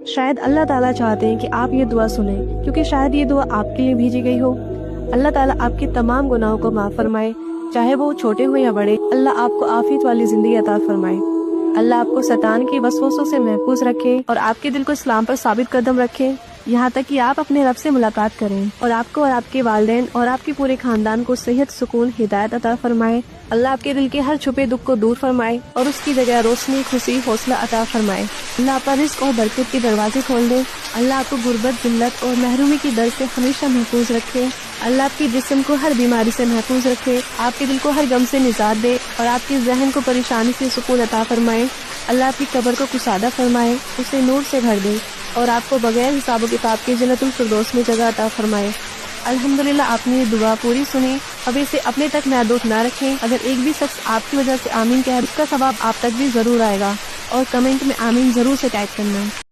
شاید اللہ تعالیٰ چاہتے ہیں کہ آپ یہ دعا سنیں، کیونکہ شاید یہ دعا آپ کے لیے بھیجی گئی ہو۔ اللہ تعالیٰ آپ کے تمام گناہوں کو معاف فرمائے، چاہے وہ چھوٹے ہو یا بڑے۔ اللہ آپ کو عافیت والی زندگی عطا فرمائے۔ اللہ آپ کو شیطان کے وسوسوں سے محفوظ رکھے اور آپ کے دل کو اسلام پر ثابت قدم رکھے، یہاں تک کہ آپ اپنے رب سے ملاقات کریں، اور آپ کو اور آپ کے والدین اور آپ کے پورے خاندان کو صحت، سکون، ہدایت عطا فرمائے۔ اللہ آپ کے دل کے ہر چھپے دکھ کو دور فرمائے اور اس کی جگہ روشنی، خوشی، حوصلہ عطا فرمائے۔ اللہ آپ کا رزق اور برکت کے دروازے کھول دے۔ اللہ آپ کو غربت، ذلت اور محرومی کی در سے ہمیشہ محفوظ رکھے۔ اللہ آپ کے جسم کو ہر بیماری سے محفوظ رکھے، آپ کے دل کو ہر غم سے نجات دے اور آپ کے ذہن کو پریشانی سے سکون عطا فرمائے۔ اللہ آپ کی قبر کو کشادہ فرمائے، اسے نور سے بھر دے اور آپ کو بغیر حساب و کتاب کے جنت الفردوس میں جگہ عطا فرمائے۔ الحمدللہ آپ نے یہ دعا پوری سنی۔ اب اسے اپنے تک محدود نہ رکھیں۔ اگر ایک بھی شخص آپ کی وجہ سے آمین کہے، اس کا ثواب آپ تک بھی ضرور آئے گا، اور کمنٹ میں آمین ضرور سے ٹائپ کرنا ہے۔